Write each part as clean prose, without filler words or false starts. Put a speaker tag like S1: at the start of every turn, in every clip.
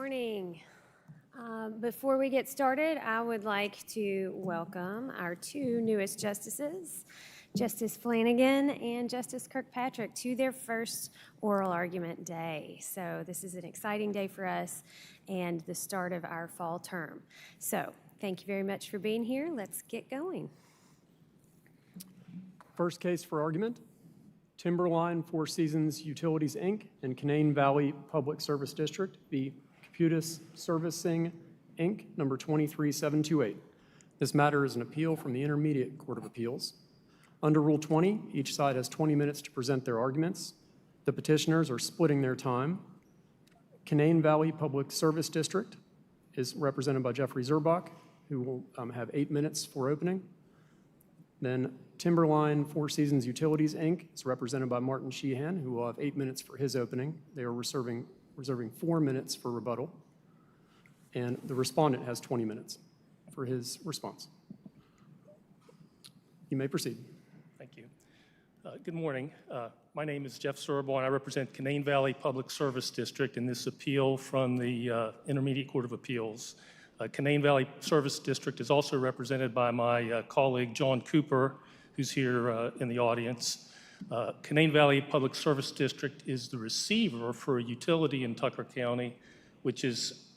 S1: morning. Before we get started, I would like to welcome our two newest justices, Justice Flanagan and Justice Kirkpatrick, to their first oral argument day. So this is an exciting day for us and the start of our fall term. So thank you very much for being here. Let's get going.
S2: First case for argument, Timberline Four Seasons Utilities, Inc. and Canaan Valley Public Service District v. Kapitus Servicing, Inc., number 23728. This matter is an appeal from the Intermediate Court of Appeals. Under Rule 20, each side has 20 minutes to present their arguments. The petitioners are splitting their time. Canaan Valley Public Service District is represented by Jeffrey Zerbach, who will have 8 minutes for opening. Then Timberline Four Seasons Utilities, Inc. is represented by Martin Sheehan, who will have 8 minutes for his opening. They are reserving 4 minutes for rebuttal. And the respondent has 20 minutes for his response. You may proceed.
S3: Thank you. Good morning. My name is Jeff Surabaugh, and I represent Canaan Valley Public Service District in this appeal from the Intermediate Court of Appeals. Canaan Valley Service District is also represented by my colleague John Cooper, who's here in the audience. Canaan Valley Public Service District is the receiver for a utility in Tucker County, which is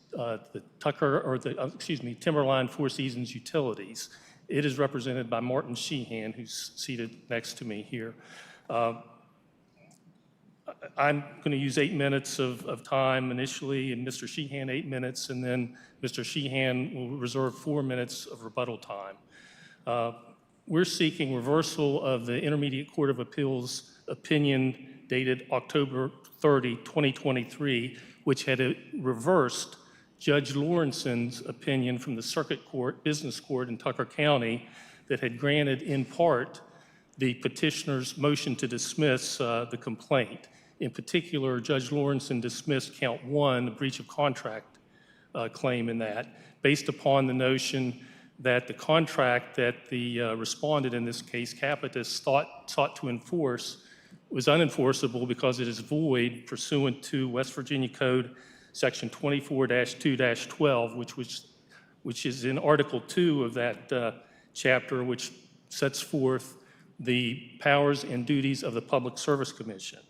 S3: Timberline Four Seasons Utilities. It is represented by Martin Sheehan, who's seated next to me here. I'm going to use 8 minutes of time initially, and Mr. Sheehan 8 minutes, and then Mr. Sheehan will reserve 4 minutes of rebuttal time. We're seeking reversal of the Intermediate Court of Appeals opinion dated October 30, 2023, which had reversed Judge Lawrenson's opinion from the Circuit Court, Business Court in Tucker County that had granted in part the petitioner's motion to dismiss the complaint. In particular, Judge Lawrenson dismissed count 1, the breach of contract claim in that, based upon the notion that the contract that the respondent in this case, Kapitus, sought to enforce was unenforceable because it is void pursuant to West Virginia Code Section 24-2-12, which is in Article 2 of that chapter, which sets forth the powers and duties of the Public Service Commission.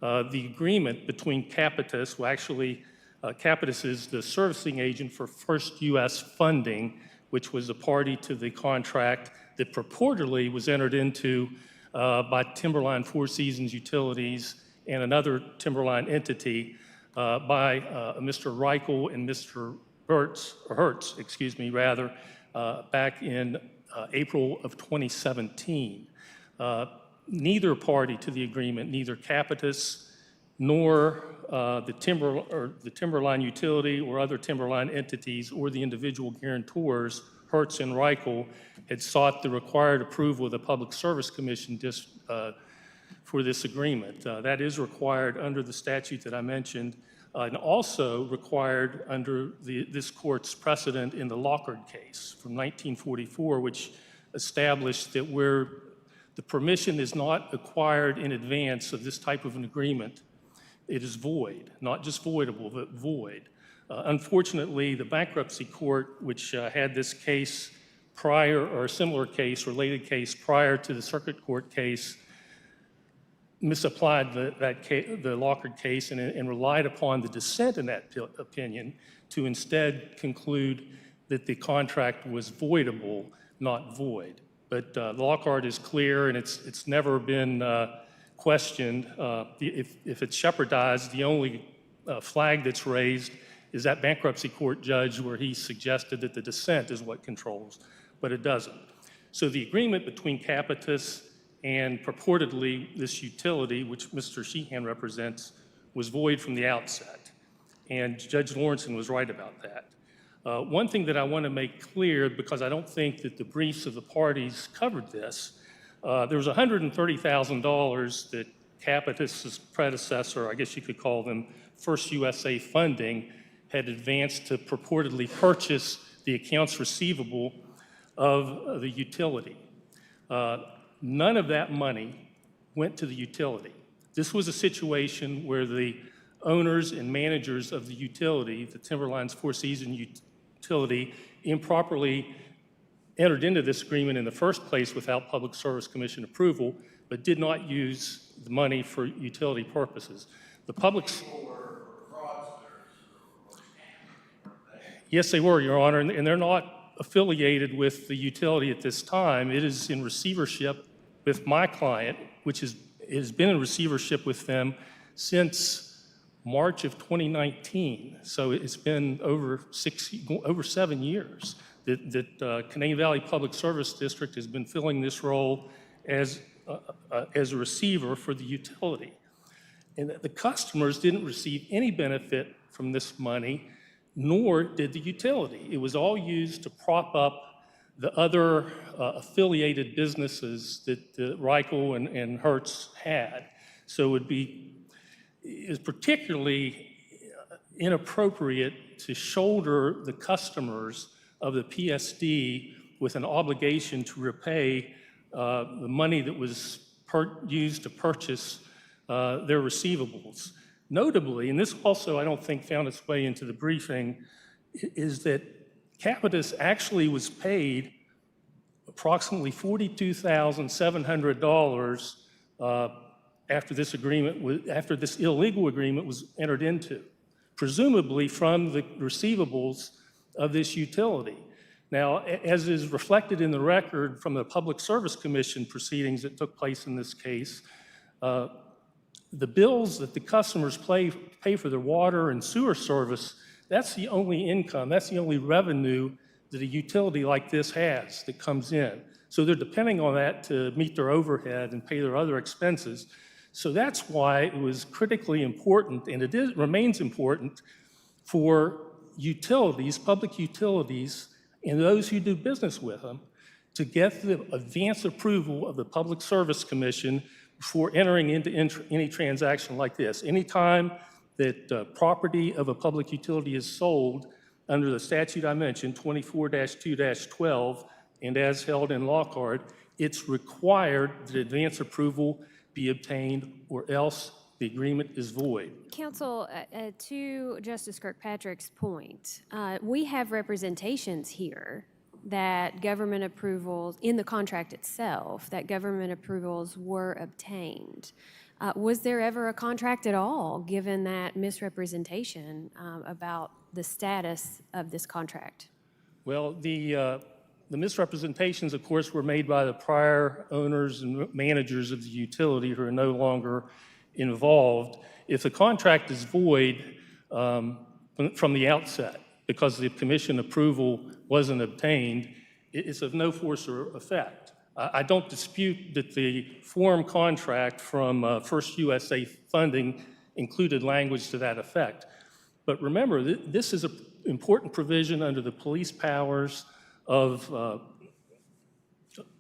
S3: The agreement between Kapitus, well actually Kapitus is the servicing agent for First U.S. Funding, which was a party to the contract that purportedly was entered into by Timberline Four Seasons Utilities and another Timberline entity by Mr. Reichel and Mr. Hertz, back in April of 2017. Neither party to the agreement, neither Kapitus nor the Timberline utility or other Timberline entities or the individual guarantors, Hertz and Reichel, had sought the required approval of the Public Service Commission for this agreement. That is required under the statute that I mentioned, and also required under this court's precedent in the Lockard case from 1944, which established that where the permission is not acquired in advance of this type of an agreement, it is void, not just voidable, but void. Unfortunately, the bankruptcy court, which had this case prior, or a similar case, related case prior to the circuit court case, misapplied the Lockard case and relied upon the dissent in that opinion to instead conclude that the contract was voidable, not void. But Lockard is clear, and it's never been questioned. If it's shepherdized, the only flag that's raised is that bankruptcy court judge where he suggested that the dissent is what controls, but it doesn't. So the agreement between Kapitus and purportedly this utility, which Mr. Sheehan represents, was void from the outset. And Judge Lawrenson was right about that. One thing that I want to make clear, because I don't think that the briefs of the parties covered this, there was $130,000 that Kapitus's predecessor, I guess you could call them First USA Funding, had advanced to purportedly purchase the accounts receivable of the utility. None of that money went to the utility. This was a situation where the owners and managers of the utility, the Timberline's Four Seasons utility, improperly entered into this agreement in the first place without Public Service Commission approval, but did not use the money for utility purposes. The public... Yes, they were, Your Honor, and they're not affiliated with the utility at this time. It is in receivership with my client, which has been in receivership with them since March of 2019. So it's been over 7 years that Canaan Valley Public Service District has been filling this role as a receiver for the utility. And the customers didn't receive any benefit from this money, nor did the utility. It was all used to prop up the other affiliated businesses that Reichel and Hertz had. So it is particularly inappropriate to shoulder the customers of the PSD with an obligation to repay the money that was used to purchase their receivables. Notably, and this also I don't think found its way into the briefing, is that Kapitus actually was paid approximately $42,700 after this illegal agreement was entered into, presumably from the receivables of this utility. Now, as is reflected in the record from the Public Service Commission proceedings that took place in this case, the bills that the customers pay for their water and sewer service, that's the only income, that's the only revenue that a utility like this has that comes in. So they're depending on that to meet their overhead and pay their other expenses. So that's why it was critically important, and it remains important, for utilities, public utilities, and those who do business with them to get the advance approval of the Public Service Commission before entering into any transaction like this. Anytime that property of a public utility is sold under the statute I mentioned, 24-2-12, and as held in Lockhart, it's required that advance approval be obtained or else the agreement is void.
S1: Counsel, to Justice Kirkpatrick's point, we have representations here that government approvals, in the contract itself, that government approvals were obtained. Was there ever a contract at all, given that misrepresentation about the status of this contract?
S3: Well, the misrepresentations, of course, were made by the prior owners and managers of the utility who are no longer involved. If the contract is void from the outset because the commission approval wasn't obtained, it's of no force or effect. I don't dispute that the form contract from First USA Funding included language to that effect. But remember, this is an important provision under the police powers of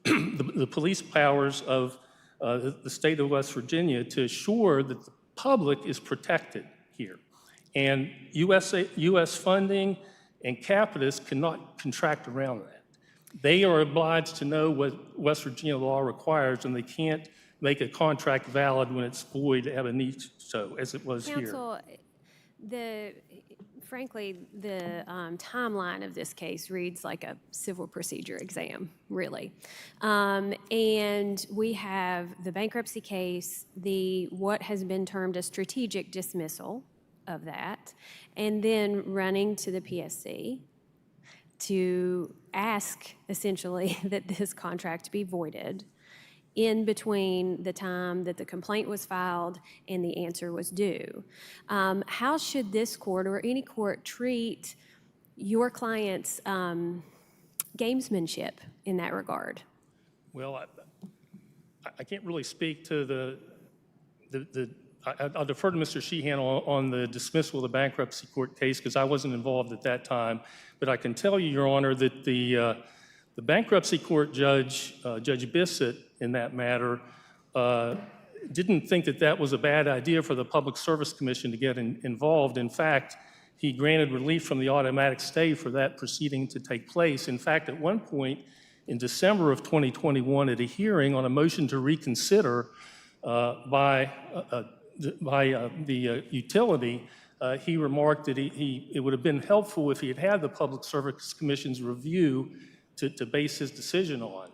S3: the police powers of the state of West Virginia to assure that the public is protected here. And U.S. funding and Kapitus cannot contract around that. They are obliged to know what West Virginia law requires, and they can't make a contract valid when it's void to have a need so, as it was here.
S1: Counsel, frankly, the timeline of this case reads like a civil procedure exam, really. And we have the bankruptcy case, what has been termed a strategic dismissal of that, and then running to the PSC to ask, essentially, that this contract be voided in between the time that the complaint was filed and the answer was due. How should this court or any court treat your client's gamesmanship in that regard?
S3: Well, I can't really speak to I'll defer to Mr. Sheehan on the dismissal of the bankruptcy court case because I wasn't involved at that time. But I can tell you, Your Honor, that the bankruptcy court judge, Judge Bissett, in that matter, didn't think that that was a bad idea for the Public Service Commission to get involved. In fact, he granted relief from the automatic stay for that proceeding to take place. In fact, at one point in December of 2021, at a hearing on a motion to reconsider by the utility, he remarked that it would have been helpful if he had had the Public Service Commission's review to base his decision on.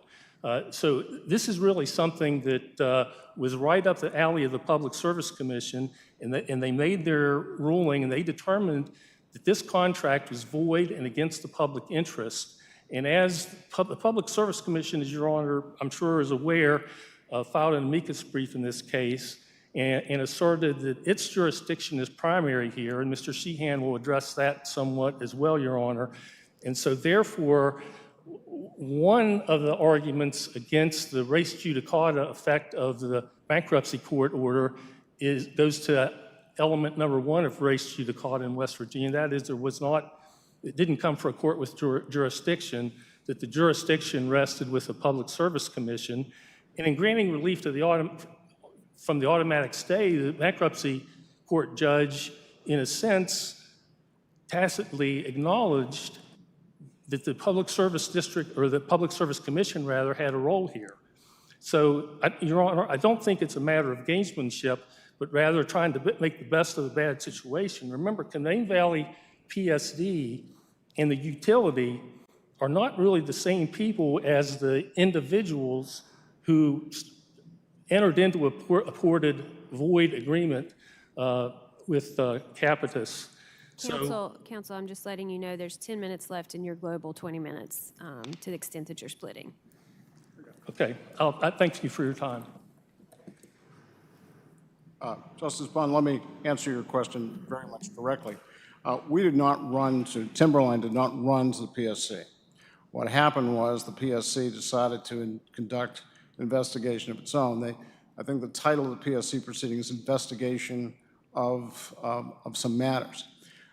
S3: So this is really something that was right up the alley of the Public Service Commission, and they made their ruling, and they determined that this contract was void and against the public interest. And as the Public Service Commission, as Your Honor, I'm sure is aware, filed an amicus brief in this case and asserted that its jurisdiction is primary here, and Mr. Sheehan will address that somewhat as well, Your Honor. And so therefore, one of the arguments against the res judicata effect of the bankruptcy court order goes to element number one of res judicata in West Virginia. That is, it didn't come from a court with jurisdiction, that the jurisdiction rested with the Public Service Commission. And in granting relief to from the automatic stay, the bankruptcy court judge, in a sense, tacitly acknowledged that the Public Service District, or the Public Service Commission, rather, had a role here. So, Your Honor, I don't think it's a matter of gamesmanship, but rather trying to make the best of the bad situation. Remember, Canaan Valley PSD and the utility are not really the same people as the individuals who entered into a purported void agreement with Kapitus.
S1: Counsel, I'm just letting you know there's 10 minutes left in your global 20 minutes to the extent that you're splitting.
S3: Okay, I thank you for your time.
S4: Justice Bond, let me answer your question very much directly. Timberline did not run to the PSC. What happened was the PSC decided to conduct an investigation of its own. I think the title of the PSC proceeding is Investigation of some matters.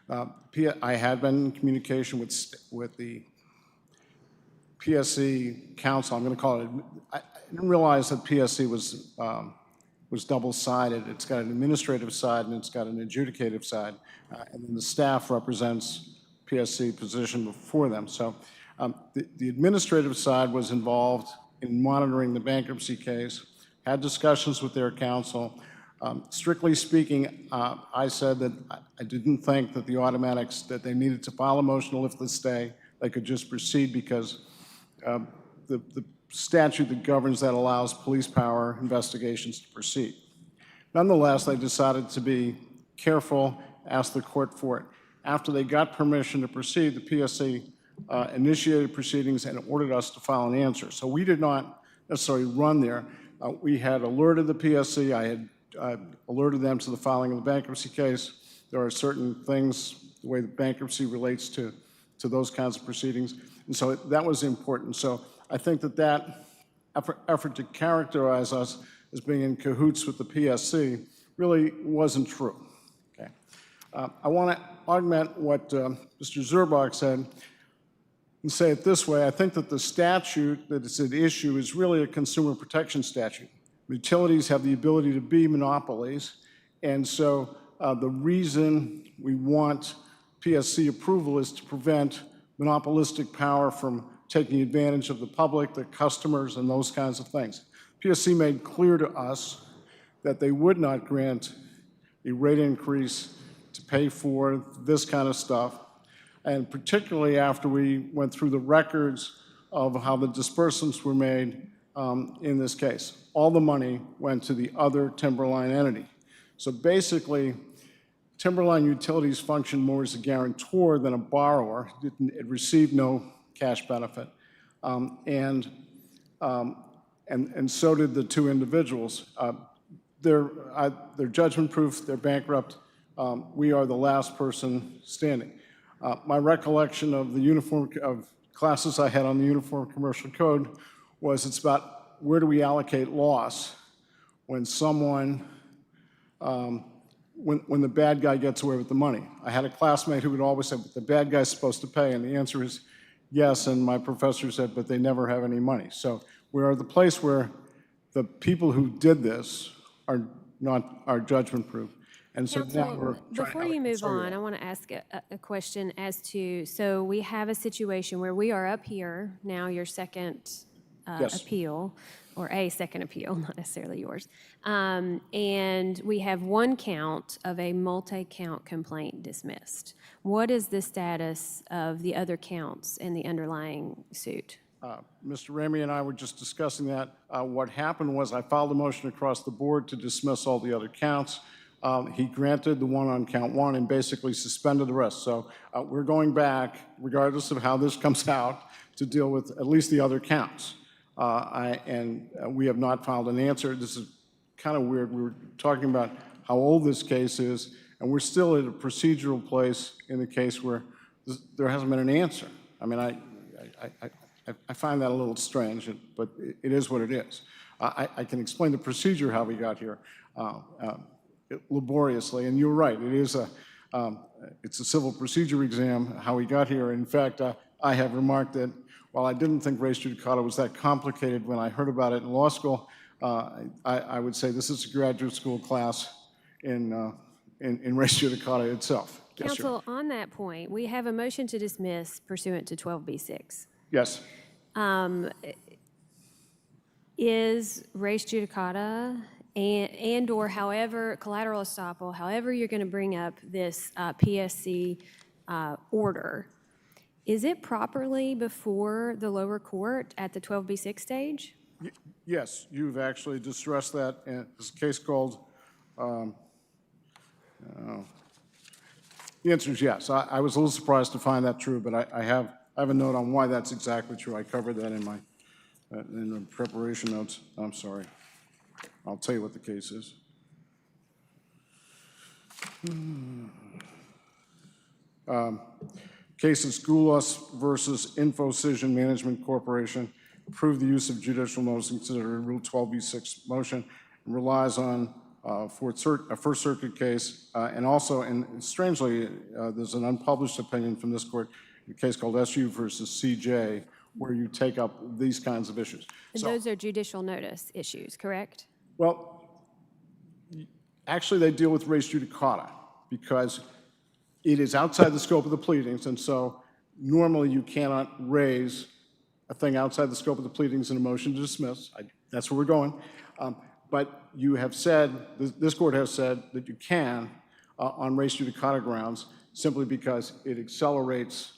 S4: I had been in communication with the PSC counsel. I'm going to call it. I didn't realize that PSC was double-sided. It's got an administrative side and it's got an adjudicative side, and then the staff represents PSC position before them. So the administrative side was involved in monitoring the bankruptcy case, had discussions with their counsel. Strictly speaking, I said that I didn't think that the automatics, that they needed to file a motion to lift the stay. They could just proceed because the statute that governs that allows police power investigations to proceed. Nonetheless, they decided to be careful, asked the court for it. After they got permission to proceed, the PSC initiated proceedings and ordered us to file an answer. So we did not necessarily run there. We had alerted the PSC. I had alerted them to the filing of the bankruptcy case. There are certain things, the way the bankruptcy relates to those kinds of proceedings. And so that was important. So I think that effort to characterize us as being in cahoots with the PSC really wasn't true. Okay. I want to augment what Mr. Zurbach said and say it this way. I think that the statute that is at issue is really a consumer protection statute. Utilities have the ability to be monopolies, and so the reason we want PSC approval is to prevent monopolistic power from taking advantage of the public, the customers, and those kinds of things. PSC made clear to us that they would not grant a rate increase to pay for this kind of stuff, and particularly after we went through the records of how the disbursements were made in this case. All the money went to the other Timberline entity. So basically, Timberline Utilities functioned more as a guarantor than a borrower. It received no cash benefit. And so did the two individuals. They're judgment proof, they're bankrupt. We are the last person standing. My recollection of of classes I had on the Uniform Commercial Code was it's about where do we allocate loss when someone, when the bad guy gets away with the money. I had a classmate who would always say, but the bad guy's supposed to pay, and the answer is yes, and my professor said, but they never have any money. So we are the place where the people who did this are judgment proof. And so now we're
S1: Before you move on, I want to ask a question as to, so we have a situation where we are up here, now your second
S4: Yes.
S1: appeal. or a second appeal, not necessarily yours. And we have one count of a multi-count complaint dismissed. What is the status of the other counts in the underlying suit?
S4: Mr. Ramey and I were just discussing that. What happened was I filed a motion across the board to dismiss all the other counts. He granted the one on count one and basically suspended the rest. So we're going back, regardless of how this comes out, to deal with at least the other counts. We have not filed an answer. This is kind of weird. We were talking about how old this case is, and we're still at a procedural place in the case where there hasn't been an answer. I mean, I find that a little strange, but it is what it is. I can explain the procedure how we got here laboriously, and you're right. It's a civil procedure exam how we got here. In fact, I have remarked that while I didn't think res judicata was that complicated when I heard about it in law school, I would say this is a graduate school class in res judicata itself. Yes,
S1: Counsel, on that point, we have a motion to dismiss pursuant to 12b-6.
S4: yes.
S1: Is res judicata and or however, collateral estoppel, however you're going to bring up this PSC order, is it properly before the lower court at the 12b-6 stage?
S4: Yes, you've actually distressed that. And it's a case called, the answer is yes. I was a little surprised to find that true, but I have a note on why that's exactly true. I covered that in the preparation notes. I'm sorry. I'll tell you what the case is. Case is Goulas versus Infocision Management Corporation. Approve the use of judicial notice considered a Rule 12b-6 motion and relies on a First Circuit case. And also, and strangely, there's an unpublished opinion from this court, a case called SU versus CJ, where you take up these kinds of issues.
S1: And those are judicial notice issues, correct?
S4: Well, actually, they deal with res judicata because it is outside the scope of the pleadings, and so normally you cannot raise a thing outside the scope of the pleadings in a motion to dismiss. That's where we're going. But you have said, this court has said that you can on res judicata grounds simply because it accelerates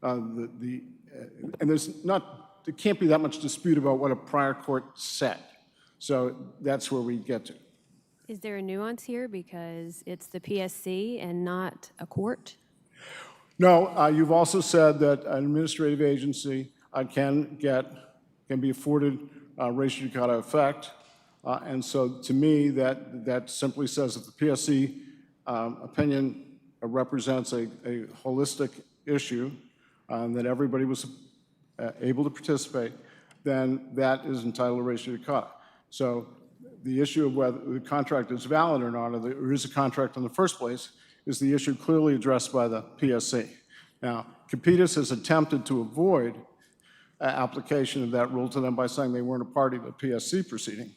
S4: and there can't be that much dispute about what a prior court said. So that's where we get to.
S1: Is there a nuance here because it's the PSC and not a court?
S4: No, you've also said that an administrative agency can be afforded res judicata effect. And so to me, that simply says that the PSC opinion represents a holistic issue, that everybody was able to participate, then that is entitled to res judicata. So the issue of whether the contract is valid or not, or there is a contract in the first place, is the issue clearly addressed by the PSC. Now, Kapitus has attempted to avoid application of that rule to them by saying they weren't a party to the PSC proceeding.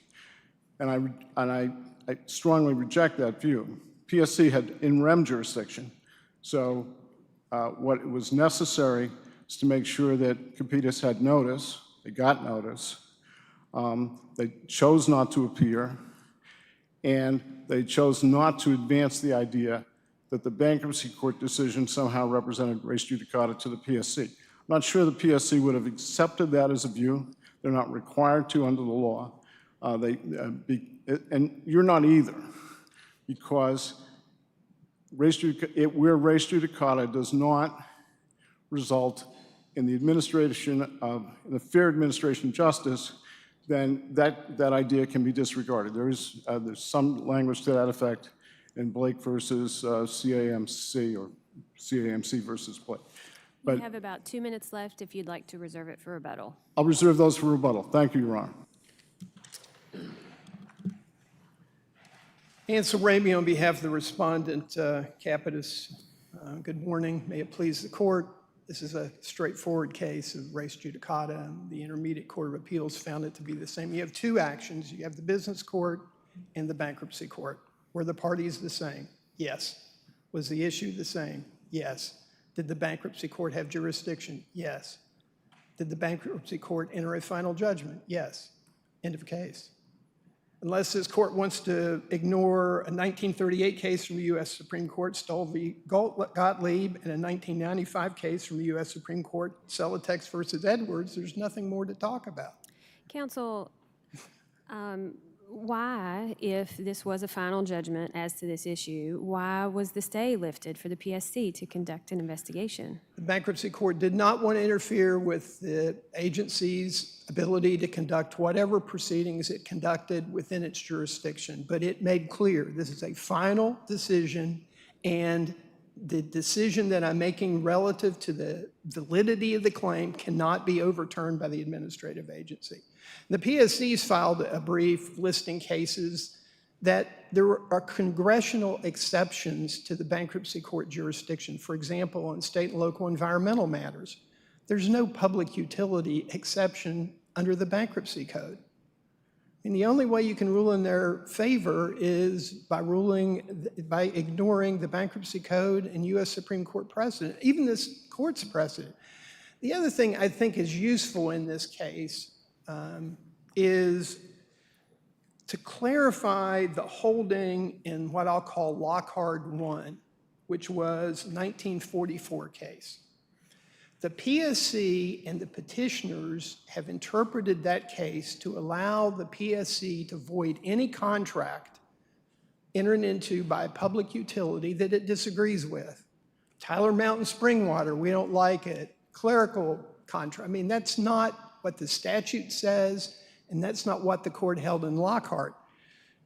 S4: And I strongly reject that view. PSC had in rem jurisdiction, so what was necessary is to make sure that Kapitus had notice, they got notice, they chose not to appear, and they chose not to advance the idea that the bankruptcy court decision somehow represented res judicata to the PSC. I'm not sure the PSC would have accepted that as a view. They're not required to under the law. And you're not either, because where res judicata does not result in the administration of the fair administration of justice, then that idea can be disregarded. There's some language to that effect in Blake versus CAMC or CAMC versus Blake. But
S1: You have about 2 minutes left if you'd like to reserve it for rebuttal.
S4: I'll reserve those for rebuttal. Thank you, Your Honor.
S5: Ansel Ramey on behalf of the respondent, Kapitus. Good morning. May it please the court. This is a straightforward case of res judicata, and the Intermediate Court of Appeals found it to be the same. You have two actions. You have the business court and the bankruptcy court. Were the parties the same? Yes. Was the issue the same? Yes. Did the bankruptcy court have jurisdiction? Yes. Did the bankruptcy court enter a final judgment? Yes. End of case. Unless this court wants to ignore a 1938 case from the U.S. Supreme Court, Stoll v. Gottlieb, and a 1995 case from the U.S. Supreme Court, Celotex versus Edwards, there's nothing more to talk about.
S1: Counsel, why, if this was a final judgment as to this issue, why was the stay lifted for the PSC to conduct an investigation?
S5: The bankruptcy court did not want to interfere with the agency's ability to conduct whatever proceedings it conducted within its jurisdiction, but it made clear this is a final decision, and the decision that I'm making relative to the validity of the claim cannot be overturned by the administrative agency. The PSC's filed a brief listing cases that there are congressional exceptions to the bankruptcy court jurisdiction. For example, on state and local environmental matters, there's no public utility exception under the bankruptcy code. And the only way you can rule in their favor is by ignoring the bankruptcy code and U.S. Supreme Court precedent, even this court's precedent. The other thing I think is useful in this case is to clarify the holding in what I'll call Lockhart 1, which was 1944 case. The PSC and the petitioners have interpreted that case to allow the PSC to void any contract entered into by a public utility that it disagrees with. Tyler Mountain Spring Water, we don't like it. Clerical contract, I mean, that's not what the statute says, and that's not what the court held in Lockhart.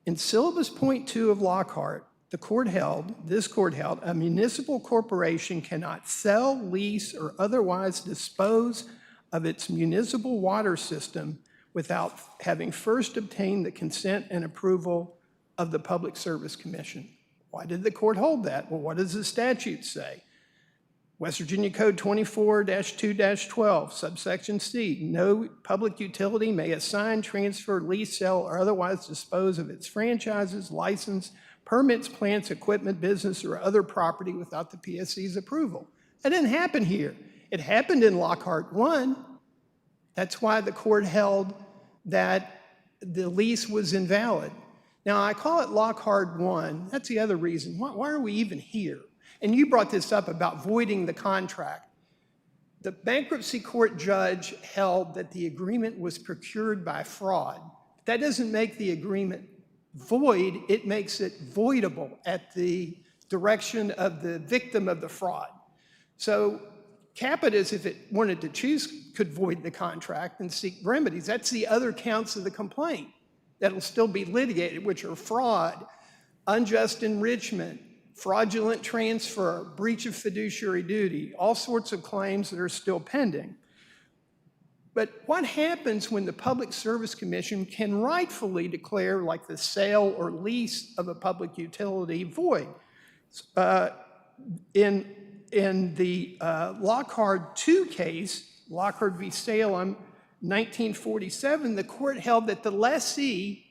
S5: In syllabus point 2 of Lockhart, this court held, a municipal corporation cannot sell, lease, or otherwise dispose of its municipal water system without having first obtained the consent and approval of the Public Service Commission. Why did the court hold that? Well, what does the statute say? West Virginia Code 24-2-12, subsection C, no public utility may assign, transfer, lease, sell, or otherwise dispose of its franchises, license, permits, plants, equipment, business, or other property without the PSC's approval. That didn't happen here. It happened in Lockhart 1. That's why the court held that the lease was invalid. Now, I call it Lockhart 1. That's the other reason. Why are we even here? And you brought this up about voiding the contract. The bankruptcy court judge held that the agreement was procured by fraud. That doesn't make the agreement void, it makes it voidable at the direction of the victim of the fraud. So Kapitus, if it wanted to choose, could void the contract and seek remedies. That's the other counts of the complaint that'll still be litigated, which are fraud, unjust enrichment, fraudulent transfer, breach of fiduciary duty, all sorts of claims that are still pending. But what happens when the Public Service Commission can rightfully declare, like the sale or lease of a public utility, void? In the Lockhart 2 case, Lockhart v. Salem, 1947, the court held that the lessee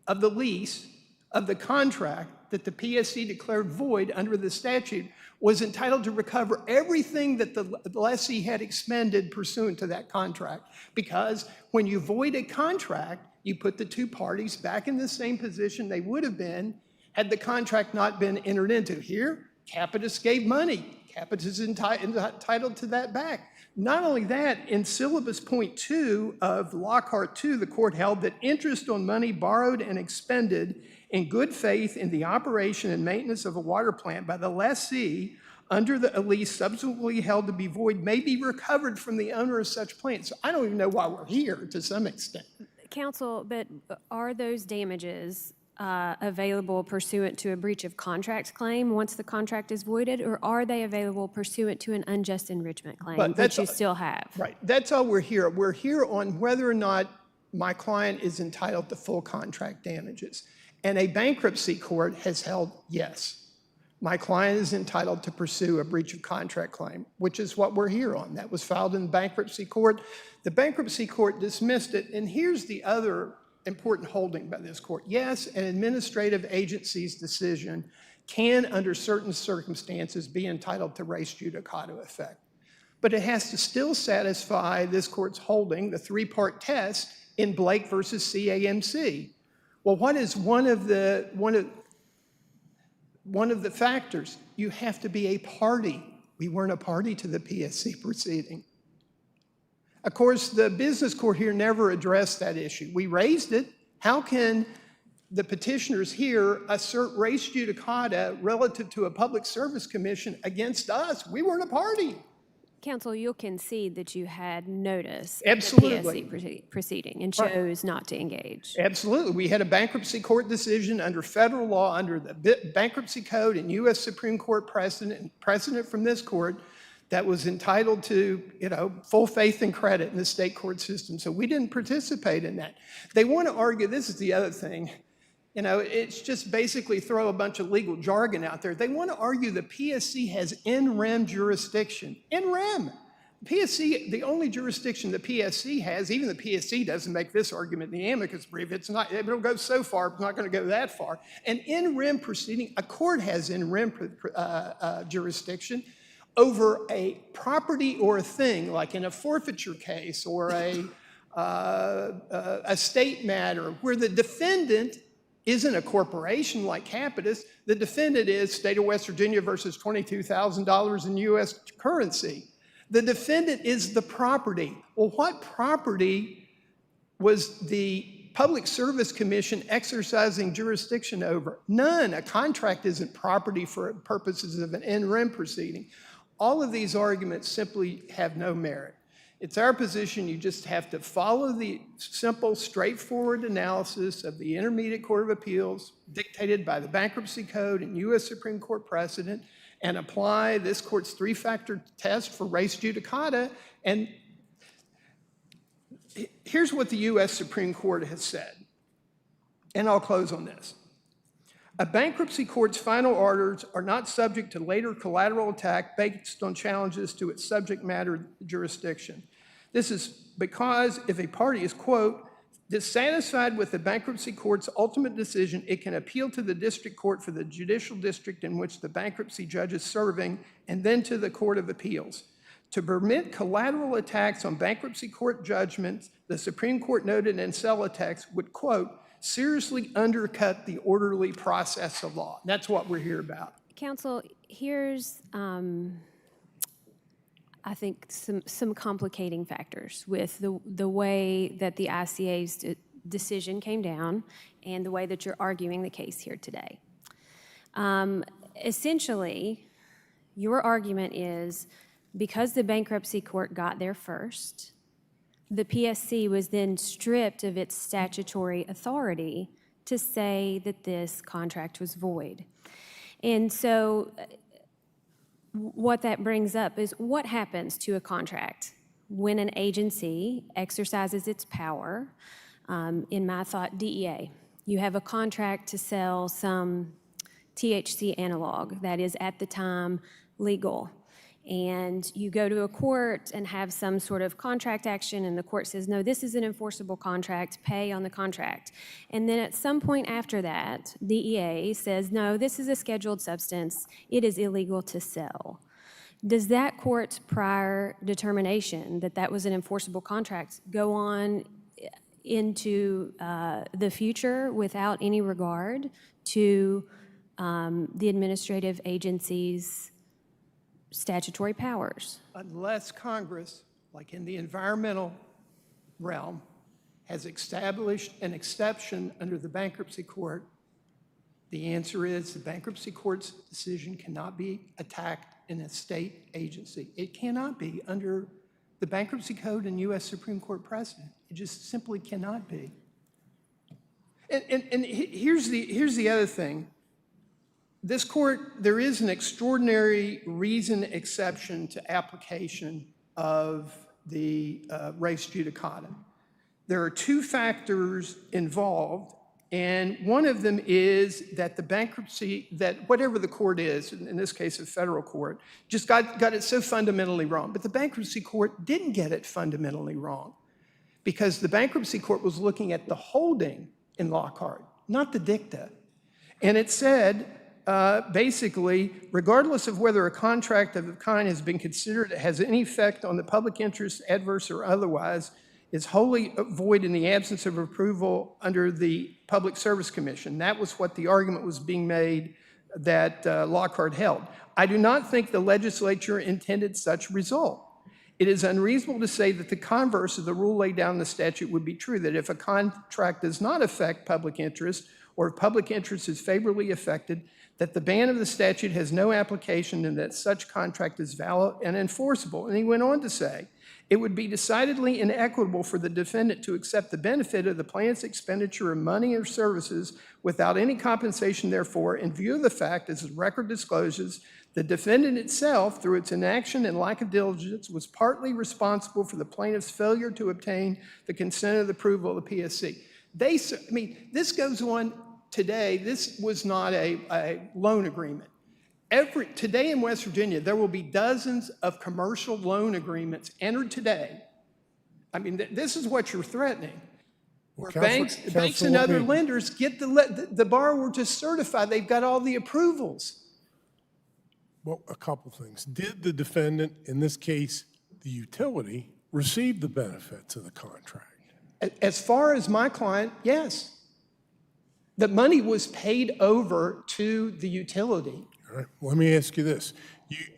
S5: of the lease of the contract that the PSC declared void under the statute was entitled to recover everything that the lessee had expended pursuant to that contract. Because when you void a contract, you put the two parties back in the same position they would have been had the contract not been entered into. Here, Kapitus gave money. Kapitus is entitled to that back. Not only that, in syllabus point 2 of Lockhart 2, the court held that interest on money borrowed and expended in good faith in the operation and maintenance of a water plant by the lessee under a lease subsequently held to be void may be recovered from the owner of such plant. So I don't even know why we're here to some extent.
S1: Counsel, but are those damages available pursuant to a breach of contract claim once the contract is voided, or are they available pursuant to an unjust enrichment claim, which you still have?
S5: Right. That's all we're here. We're here on whether or not my client is entitled to full contract damages. And a bankruptcy court has held, yes, my client is entitled to pursue a breach of contract claim, which is what we're here on. That was filed in the bankruptcy court. The bankruptcy court dismissed it. And here's the other important holding by this court. Yes, an administrative agency's decision can, under certain circumstances, be entitled to res judicata effect. But it has to still satisfy this court's holding, the three-part test, in Blake versus CAMC. Well, what is one of the factors? You have to be a party. We weren't a party to the PSC proceeding. Of course, the business court here never addressed that issue. We raised it. How can the petitioners here assert res judicata relative to a public service commission against us? We weren't a party.
S1: Counsel, you'll concede that you had notice
S5: Absolutely.
S1: of the PSC proceeding and chose not to engage.
S5: Absolutely. We had a bankruptcy court decision under federal law, under the bankruptcy code and U.S. Supreme Court precedent, and precedent from this court that was entitled to, full faith and credit in the state court system. So we didn't participate in that. They want to argue, this is the other thing, it's just basically throw a bunch of legal jargon out there. They want to argue the PSC has in rem jurisdiction. In rem. PSC, the only jurisdiction the PSC has, even the PSC doesn't make this argument in the amicus brief. It'll go so far, it's not going to go that far. An in rem proceeding, a court has in rem jurisdiction over a property or a thing, like in a forfeiture case or a state matter, where the defendant isn't a corporation like Kapitus. The defendant is state of West Virginia versus $22,000 in U.S. currency. The defendant is the property. Well, what property was the Public Service Commission exercising jurisdiction over? None. A contract isn't property for purposes of an in rem proceeding. All of these arguments simply have no merit. It's our position you just have to follow the simple, straightforward analysis of the Intermediate Court of Appeals dictated by the Bankruptcy Code and U.S. Supreme Court precedent and apply this court's three-factor test for res judicata. And here's what the U.S. Supreme Court has said, and I'll close on this. A bankruptcy court's final orders are not subject to later collateral attack based on challenges to its subject matter jurisdiction. This is because if a party is, quote, dissatisfied with the bankruptcy court's ultimate decision, it can appeal to the district court for the judicial district in which the bankruptcy judge is serving, and then to the Court of Appeals. To permit collateral attacks on bankruptcy court judgments, the Supreme Court noted in Celotex would, quote, seriously undercut the orderly process of law. That's what we're here about.
S1: Counsel, here's, I think, some complicating factors with the way that the ICA's decision came down and the way that you're arguing the case here today. Essentially, your argument is because the bankruptcy court got there first, the PSC was then stripped of its statutory authority to say that this contract was void. And so what that brings up is what happens to a contract when an agency exercises its power, in my thought, DEA. You have a contract to sell some THC analog that is at the time legal. And you go to a court and have some sort of contract action, and the court says, no, this is an enforceable contract, pay on the contract. And then at some point after that, DEA says, no, this is a scheduled substance, it is illegal to sell. Does that court's prior determination that that was an enforceable contract go on into the future without any regard to the administrative agency's statutory powers?
S5: Unless Congress, like in the environmental realm, has established an exception under the bankruptcy court, the answer is the bankruptcy court's decision cannot be attacked in a state agency. It cannot be under the bankruptcy code and U.S. Supreme Court precedent. It just simply cannot be. And here's the other thing. This court, there is an extraordinary reason exception to application of the res judicata. There are two factors involved, and one of them is that the bankruptcy, that whatever the court is, in this case a federal court, just got it so fundamentally wrong. But the bankruptcy court didn't get it fundamentally wrong because the bankruptcy court was looking at the holding in Lockhart, not the dicta. And it said, basically, regardless of whether a contract of the kind has been considered has any effect on the public interest, adverse or otherwise, is wholly void in the absence of approval under the Public Service Commission. That was what the argument was being made that Lockhart held. I do not think the legislature intended such result. It is unreasonable to say that the converse of the rule laid down in the statute would be true, that if a contract does not affect public interest, or if public interest is favorably affected, that the ban of the statute has no application and that such contract is valid and enforceable. And he went on to say, it would be decidedly inequitable for the defendant to accept the benefit of the plaintiff's expenditure of money or services without any compensation therefore, in view of the fact, as the record discloses, the defendant itself, through its inaction and lack of diligence, was partly responsible for the plaintiff's failure to obtain the consent of the approval of the PSC. This goes on today. This was not a loan agreement. Today in West Virginia, there will be dozens of commercial loan agreements entered today. This is what you're threatening. Where banks and other lenders get the borrower to certify they've got all the approvals.
S6: Well, a couple things. Did the defendant, in this case, the utility, receive the benefits of the contract?
S5: As far as my client, yes. The money was paid over to the utility.
S6: All right. Let me ask you this.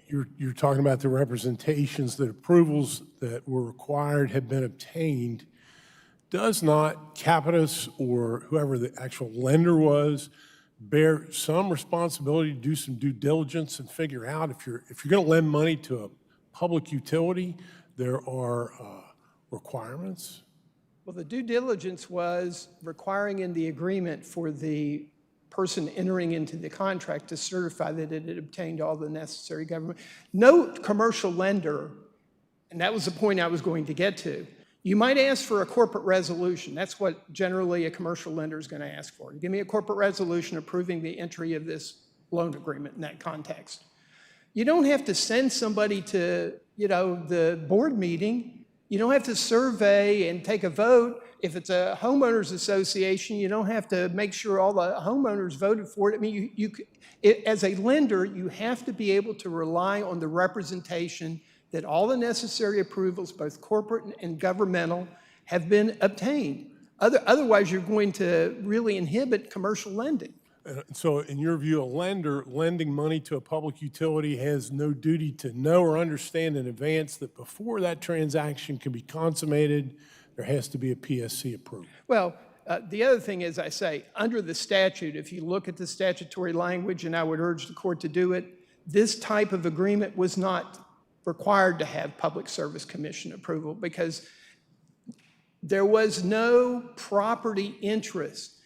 S6: You're talking about the representations that approvals that were required had been obtained. Does not Kapitus or whoever the actual lender was bear some responsibility to do some due diligence and figure out if you're going to lend money to a public utility, there are requirements?
S5: Well, the due diligence was requiring in the agreement for the person entering into the contract to certify that it had obtained all the necessary government. No commercial lender, and that was the point I was going to get to, you might ask for a corporate resolution. That's what generally a commercial lender is going to ask for. Give me a corporate resolution approving the entry of this loan agreement in that context. You don't have to send somebody to, the board meeting. You don't have to survey and take a vote. If it's a homeowners association, you don't have to make sure all the homeowners voted for it. As a lender, you have to be able to rely on the representation that all the necessary approvals, both corporate and governmental, have been obtained. Otherwise, you're going to really inhibit commercial lending.
S6: So in your view, a lender lending money to a public utility has no duty to know or understand in advance that before that transaction can be consummated, there has to be a PSC approval?
S5: Well, the other thing is, I say, under the statute, if you look at the statutory language, and I would urge the court to do it, this type of agreement was not required to have Public Service Commission approval because there was no property interest.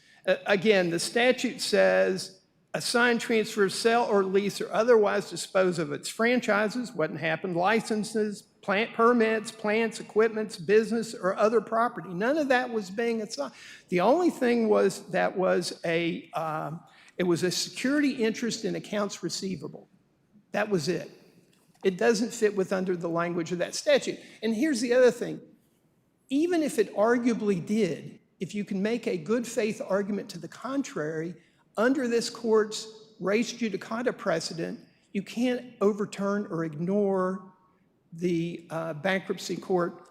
S5: Again, the statute says assign, transfer, sell, or lease, or otherwise dispose of its franchises, wouldn't happen, licenses, plant permits, plants, equipments, business, or other property. None of that was being assigned. The only thing was that it was a security interest in accounts receivable. That was it. It doesn't fit with under the language of that statute. And here's the other thing. Even if it arguably did, if you can make a good faith argument to the contrary, under this court's res judicata precedent, you can't overturn or ignore the bankruptcy court.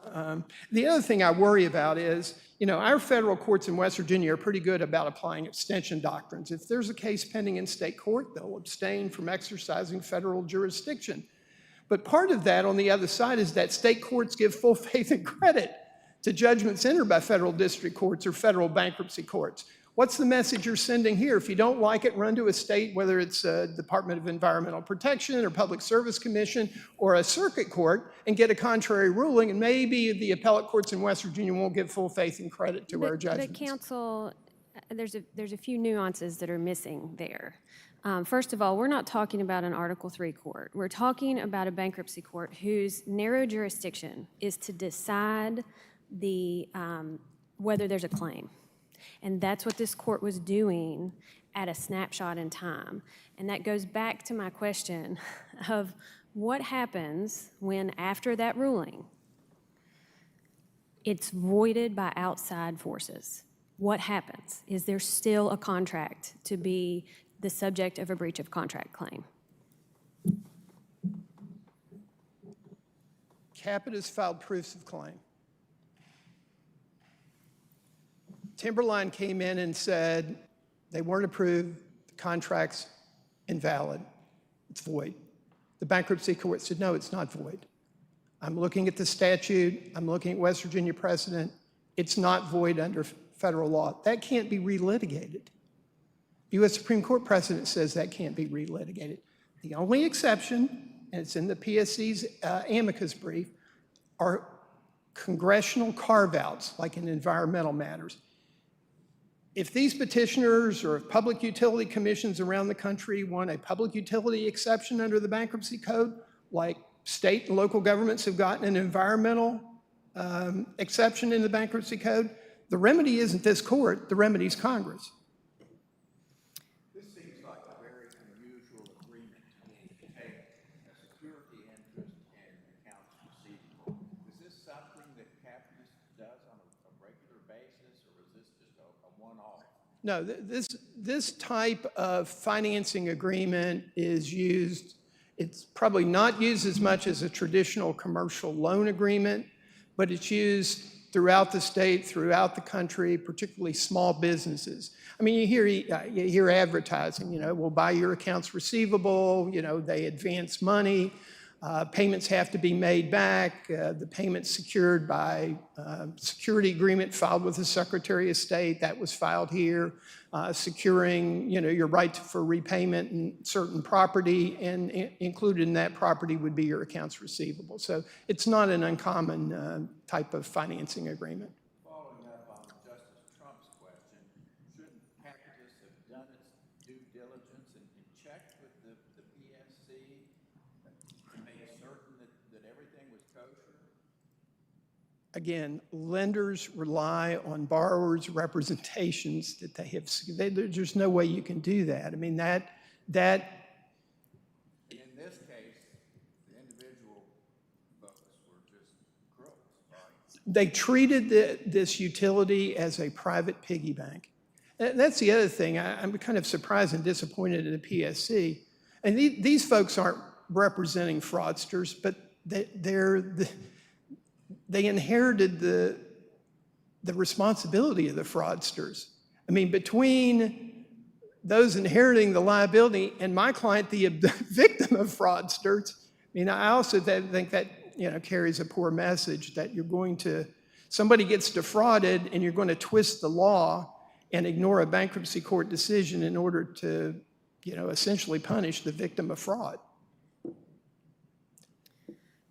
S5: The other thing I worry about is, our federal courts in West Virginia are pretty good about applying abstention doctrines. If there's a case pending in state court, they'll abstain from exercising federal jurisdiction. But part of that on the other side is that state courts give full faith and credit to judgments entered by federal district courts or federal bankruptcy courts. What's the message you're sending here? If you don't like it, run to a state, whether it's Department of Environmental Protection or Public Service Commission or a circuit court, and get a contrary ruling, and maybe the appellate courts in West Virginia won't give full faith and credit to our judgments.
S1: But counsel, there's a few nuances that are missing there. First of all, we're not talking about an Article III court. We're talking about a bankruptcy court whose narrow jurisdiction is to decide whether there's a claim. And that's what this court was doing at a snapshot in time. And that goes back to my question of what happens when, after that ruling, it's voided by outside forces? What happens? Is there still a contract to be the subject of a breach of contract claim?
S5: Kapitus filed proofs of claim. Timberline came in and said they weren't approved, the contract's invalid, it's void. The bankruptcy court said, no, it's not void. I'm looking at the statute, I'm looking at West Virginia precedent, it's not void under federal law. That can't be relitigated. U.S. Supreme Court precedent says that can't be relitigated. The only exception, and it's in the PSC's amicus brief, are congressional carve-outs, like in environmental matters. If these petitioners or if public utility commissions around the country want a public utility exception under the bankruptcy code, like state and local governments have gotten an environmental exception in the bankruptcy code, the remedy isn't this court, the remedy is Congress.
S7: This seems like a very unusual agreement to me to take a security interest in accounts receivable. Is this something that Kapitus does on a regular basis, or is this just a one-off?
S5: No, this type of financing agreement is used, it's probably not used as much as a traditional commercial loan agreement, but it's used throughout the state, throughout the country, particularly small businesses. I mean, you hear advertising, you know, we'll buy your accounts receivable, you know, they advance money, payments have to be made back, the payment's secured by security agreement filed with the Secretary of State, that was filed here, securing, you know, your right for repayment and certain property, and included in that property would be your accounts receivable. So it's not an uncommon type of financing agreement.
S7: Following up on Justice Trump's question, shouldn't Kapitus have done its due diligence and checked with the PSC to make certain that everything was kosher?
S5: Again, lenders rely on borrowers' representations that they have. There's no way you can do that. I mean, that.
S7: In this case, the individual folks were just crooks, right?
S5: They treated this utility as a private piggy bank. That's the other thing. I'm kind of surprised and disappointed in the PSC. And these folks aren't representing fraudsters, but they inherited the responsibility of the fraudsters. I mean, between those inheriting the liability and my client, the victim of fraudsters, I mean, I also think that, you know, carries a poor message that somebody gets defrauded and you're going to twist the law and ignore a bankruptcy court decision in order to, you know, essentially punish the victim of fraud.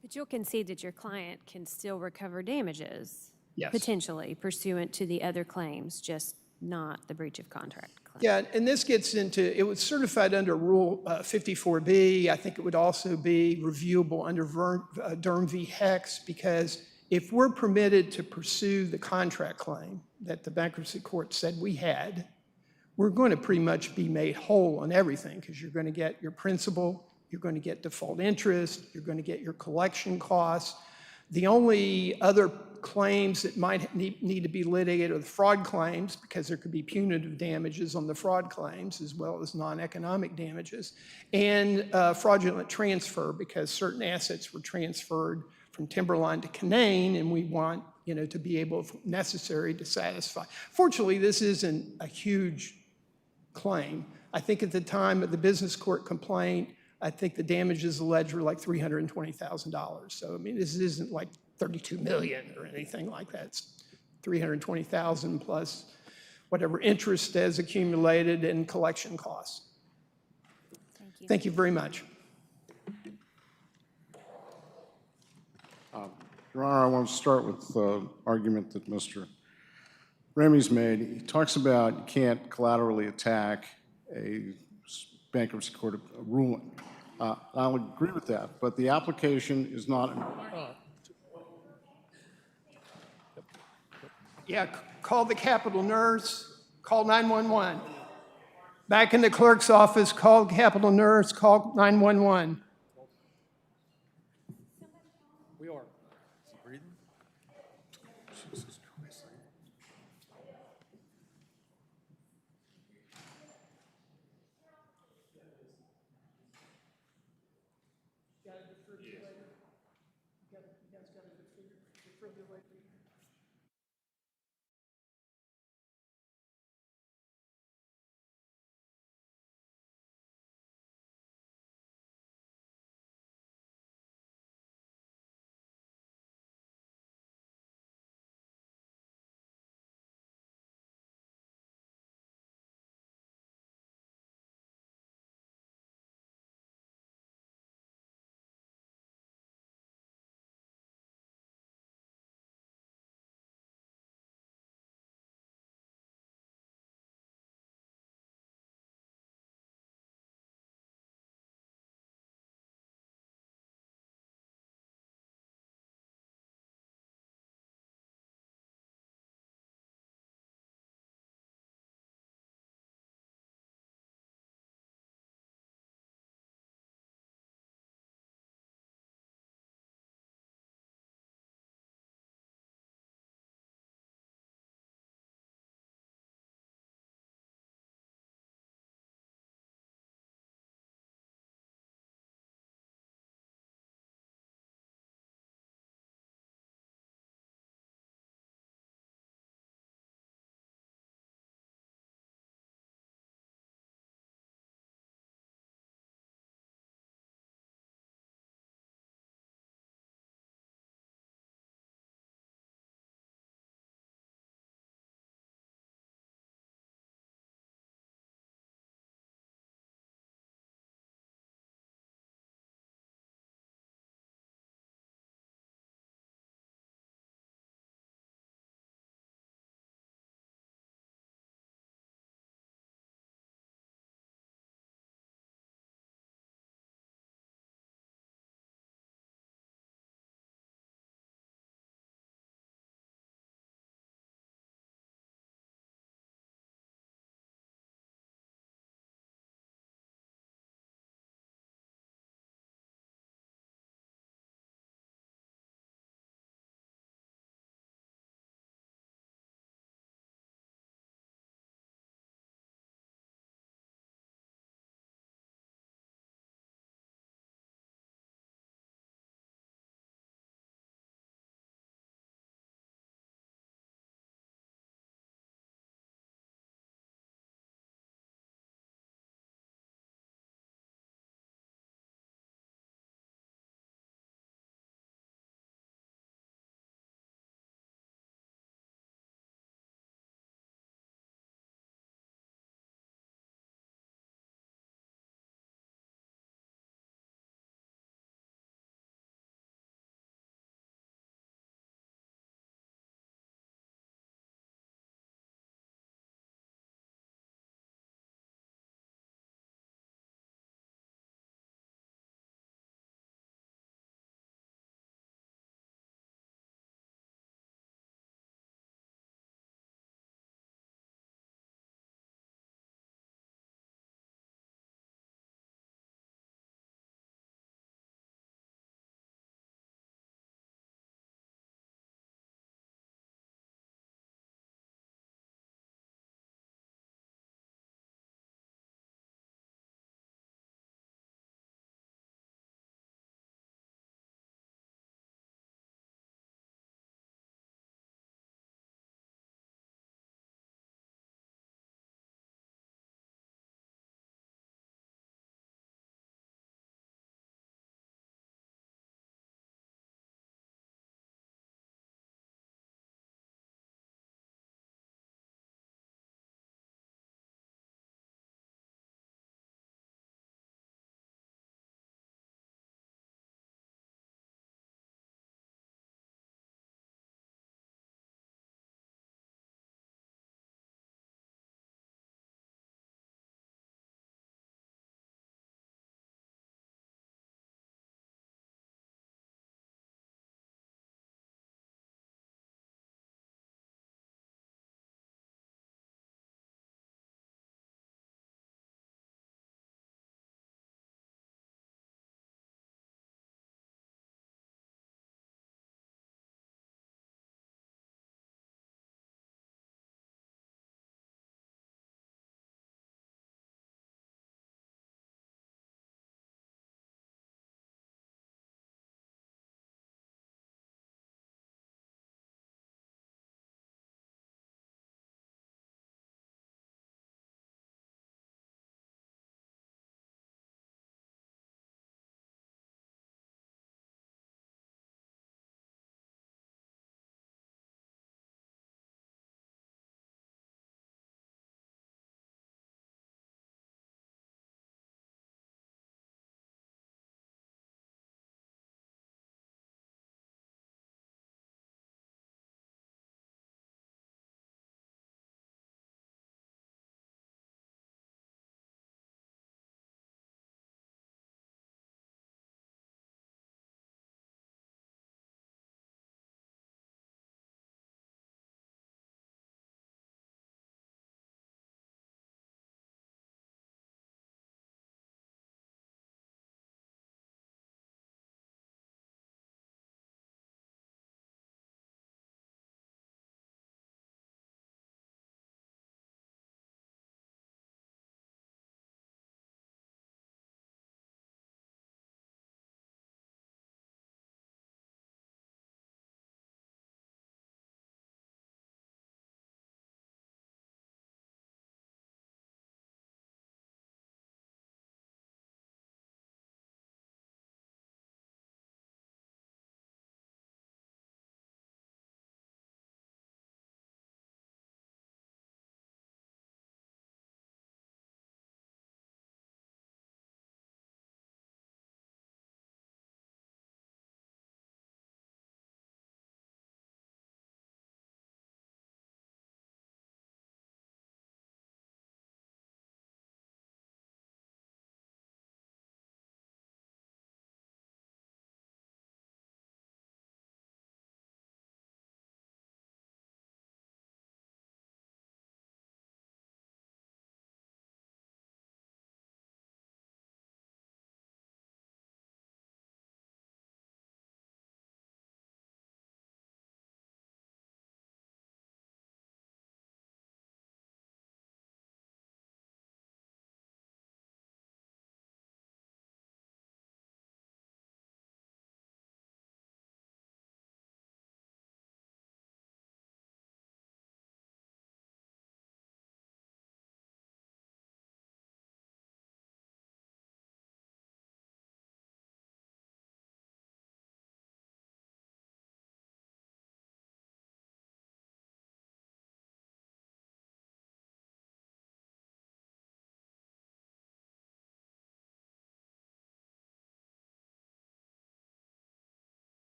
S1: But you'll concede that your client can still recover damages?
S5: Yes.
S1: Potentially pursuant to the other claims, just not the breach of contract claim?
S5: Yeah, and this gets into, it was certified under Rule 54B. I think it would also be reviewable under Durham v. Hex, because if we're permitted to pursue the contract claim that the bankruptcy court said we had, we're going to pretty much be made whole on everything, because you're going to get your principal, you're going to get default interest, you're going to get your collection costs. The only other claims that might need to be litigated are the fraud claims, because there could be punitive damages on the fraud claims as well as non-economic damages, and fraudulent transfer, because certain assets were transferred from Timberline to Canaan, and we want, you know, to be able, if necessary, to satisfy. Fortunately, this isn't a huge claim. I think at the time of the business court complaint, I think the damages alleged were like $320,000. So, I mean, this isn't like $32 million or anything like that. It's $320,000 plus whatever interest has accumulated and collection costs.
S1: Thank you.
S5: Thank you very much.
S4: Your Honor, I want to start with the argument that Mr. Remy's made. He talks about you can't collaterally attack a bankruptcy court ruling. I'll agree with that, but the application is not.
S5: Yeah, call the Capitol nurse, call 911. Back in the clerk's office, call Capitol nurse, call 911.
S2: We are.
S5: You guys got a defibrillator?